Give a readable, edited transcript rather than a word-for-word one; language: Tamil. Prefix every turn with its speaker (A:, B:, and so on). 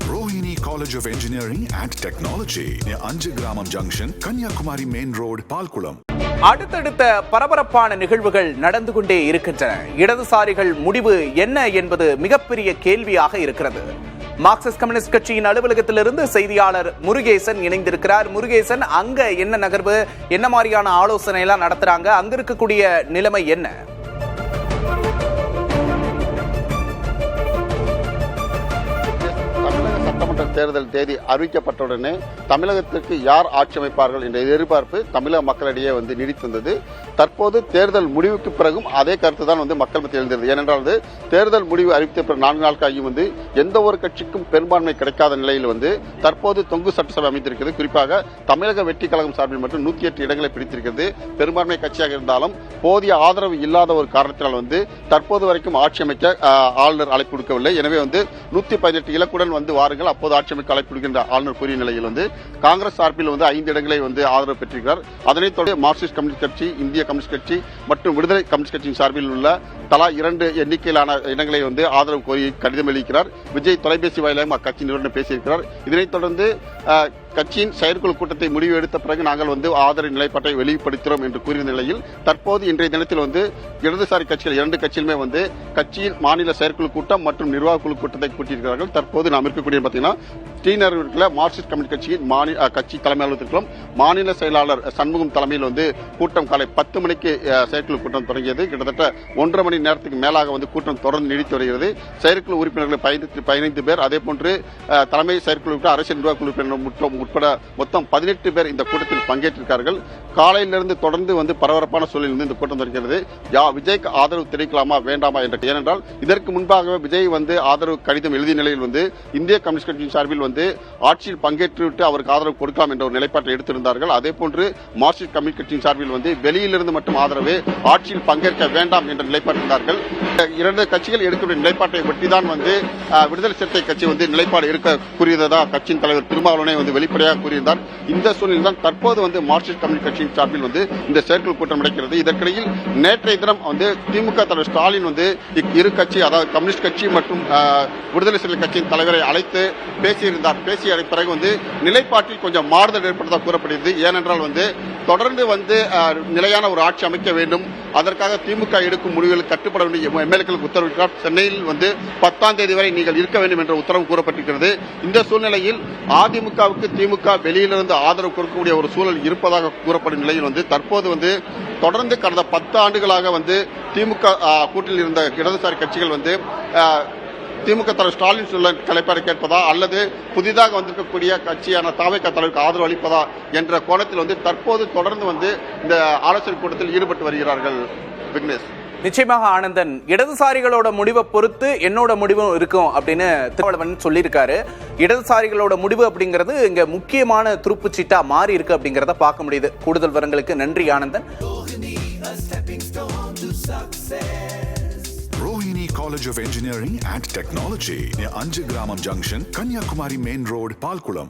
A: Rohini College of Engineering and Technology near Anjagramam Junction, Kanyakumari Main Road, Palkulam.
B: அடுத்தடுத்த பரபரப்பான நிகழ்வுகள் நடந்து கொண்டே இருக்கின்றன. இடதுசாரிகள் முடிவு என்ன என்பது மிகப்பெரிய கேள்வியாக இருக்கிறது. மார்க்சிஸ்ட் கம்யூனிஸ்ட் கட்சியின் அலுவலகத்திலிருந்து செய்தியாளர் முருகேசன் இணைந்திருக்கிறார். முருகேசன், அங்க என்ன நகர்வு, என்ன மாதிரியான ஆலோசனை எல்லாம் நடத்துறாங்க, அங்க இருக்கக்கூடிய நிலைமை என்ன?
C: சட்டமன்ற தேர்தல் தேதி அறிவிக்கப்பட்டவுடனே தமிழகத்திற்கு யார் ஆட்சி அமைப்பார்கள் என்ற எதிர்பார்ப்பு தமிழக மக்களிடையே நீடித்திருந்தது. தற்போது தேர்தல் முடிவுக்கு பிறகும் அதே கருத்து தான் மக்கள் மத்தியில் எழுந்தது. ஏனென்றால் தேர்தல் முடிவு அறிவித்த பிறகு 4 நாட்களாகியும் எந்த ஒரு கட்சிக்கும் பெரும்பான்மை கிடைக்காத நிலையில் தற்போது தொங்கு சட்டசபை அமைந்திருக்கிறது. குறிப்பாக தமிழக வெற்றி கழகம் சார்பில் மட்டும் 108 இடங்களை பிடித்திருக்கிறது. பெரும்பான்மை கட்சியாக இருந்தாலும் போதிய ஆதரவு இல்லாத ஒரு காரணத்தினால் தற்போது வரைக்கும் ஆட்சி அமைக்க ஆளுநர் அழைப்பு விடுக்கவில்லை. எனவே 118 இலக்குடன் வாருங்கள், அப்போது ஆட்சி அமைக்க அழைப்பு விடுக்கின்ற ஆளுநர் கூறிய நிலையில் காங்கிரஸ் சார்பில் 5 இடங்களை ஆதரவு பெற்றிருக்கிறார். அதனைத் தொடர்ந்து மார்க்சிஸ்ட் கம்யூனிஸ்ட் கட்சி, இந்திய கம்யூனிஸ்ட் கட்சி மற்றும் விடுதலை கம்யூனிஸ்ட் கட்சியின் சார்பில் உள்ள தலா 2 எண்ணிக்கையிலான இடங்களை ஆதரவு கோரி கடிதம் எழுதியிருக்கிறார். விஜய் தொலைபேசி வாயிலாக அக்கட்சி நிறுவனம் பேசியிருக்கிறார். இதனைத் தொடர்ந்து கட்சியின் செயற்குழு கூட்டத்தை முடிவு எடுத்த பிறகு நாங்கள் ஆதரவு நிலைப்பாட்டை வெளிப்படுத்துகிறோம் என்று கூறிய நிலையில் தற்போது இன்றைய தினத்தில் இடதுசாரி கட்சிகள் 2 கட்சியிலுமே கட்சியின் மாநில செயற்குழு கூட்டம் மற்றும் நிர்வாக குழு கூட்டத்தை கூட்டியிருக்கிறார்கள். தற்போது நாம் இருக்கக்கூடிய பார்த்தீங்கன்னா ஸ்ரீநகரில் மார்க்சிஸ்ட் கம்யூனிஸ்ட் கட்சியின் கட்சி தலைமை அலுவலகத்திலும் மாநில செயலாளர் சண்முகம் தலைமையில் கூட்டம் காலை 10 மணிக்கு செயற்குழு கூட்டம் தொடங்கியது. கிட்டத்தட்ட 1.5 மணி நேரத்துக்கு மேலாக கூட்டம் தொடர்ந்து நீடித்து வருகிறது. செயற்குழு உறுப்பினர்கள் 15 பேர், அதே போன்று தலைமை செயற்குழு அரசியல் நிர்வாக குழு உறுப்பினர் உட்பட மொத்தம் 18 பேர் இந்த கூட்டத்தில் பங்கேற்றிருக்கிறார்கள். காலையிலிருந்து தொடர்ந்து பரபரப்பான சூழலில் இந்த கூட்டம் தொடர்கிறது. விஜய்க்கு ஆதரவு தெரிவிக்கலாமா வேண்டாமா என்ற, ஏனென்றால் இதற்கு முன்பாகவே விஜய் ஆதரவு கடிதம் எழுதிய நிலையில் இந்திய கம்யூனிஸ்ட் கட்சியின் சார்பில் ஆட்சியில் பங்கேற்றுவிட்டு அவருக்கு ஆதரவு கொடுக்கலாம் என்ற ஒரு நிலைப்பாட்டை எடுத்திருந்தார்கள். அதே போன்று மார்க்சிஸ்ட் கம்யூனிஸ்ட் கட்சியின் சார்பில் வெளியிலிருந்து மட்டும் ஆதரவு, ஆட்சியில் பங்கேற்க வேண்டாம் என்ற நிலைப்பாட்டிருந்தார்கள். 2 கட்சிகள் எடுக்கிற நிலைப்பாட்டை ஒட்டிதான் விடுதலை சிறுத்தை கட்சி நிலைப்பாடு இருக்க கூறியதா கட்சியின் தலைவர் திருமாவளவனே வெளிப்படையாக கூறியிருந்தார். இந்த சூழ்நிலை தான் தற்போது மார்க்சிஸ்ட் கம்யூனிஸ்ட் கட்சியின் சார்பில் இந்த செயற்குழு கூட்டம் நடக்கிறது. இதற்கிடையில் நேற்றைய தினம் திமுக தலைவர் ஸ்டாலின் இரு கட்சி, அதாவது கம்யூனிஸ்ட் கட்சி மற்றும் விடுதலை சிறுத்தை கட்சியின் தலைவரை அழைத்து பேசியிருந்தார். பேசிய பிறகு நிலைப்பாட்டில் கொஞ்சம் மாறுதல் ஏற்பட்டதாக கூறப்படுகிறது. ஏனென்றால் தொடர்ந்து நிலையான ஒரு ஆட்சி அமைக்க வேண்டும், அதற்காக திமுக எடுக்கும் முடிவுகள் கட்டுப்பட வேண்டிய எம்எல்ஏக்களுக்கு உத்தரவிட்டார். சென்னையில் 10ஆம் தேதி வரை நீங்கள் இருக்க வேண்டும் என்ற உத்தரவு கூறப்பட்டிருக்கிறது. இந்த சூழ்நிலையில் அதிமுகவுக்கு திமுக வெளியிலிருந்து ஆதரவு கொடுக்கக்கூடிய ஒரு சூழல் இருப்பதாக கூறப்படும் நிலையில் தற்போது தொடர்ந்து கடந்த 10 ஆண்டுகளாக திமுக கூட்டில் இருந்த இடதுசாரி கட்சிகள் திமுக தலைவர் ஸ்டாலின் சொல்ல நிலைப்பாடு கேட்பதா அல்லது புதிதாக வந்திருக்கக்கூடிய கட்சியான தாவேகா தலைவருக்கு ஆதரவு அளிப்பதா என்ற கோணத்தில் தற்போது தொடர்ந்து இந்த ஆலோசனை கூட்டத்தில் ஈடுபட்டு வருகிறார்கள். விக்னேஷ்,
B: நிச்சயமாக ஆனந்தன், இடதுசாரிகளோட முடிவை பொறுத்து என்னோட முடிவும் இருக்கும் அப்படின்னு திருமாவளவன் சொல்லியிருக்காரு. இடதுசாரிகளோட முடிவு அப்படிங்கிறது இங்க முக்கியமான துருப்புச்சீட்டா மாறி இருக்கு அப்படிங்கறத பார்க்க முடியுது. கூடுதல் விவரங்களுக்கு நன்றி Anandan.
A: Rohini College of Engineering and Technology near Anjagramam Junction, Kanyakumari Main Road, Palkulam.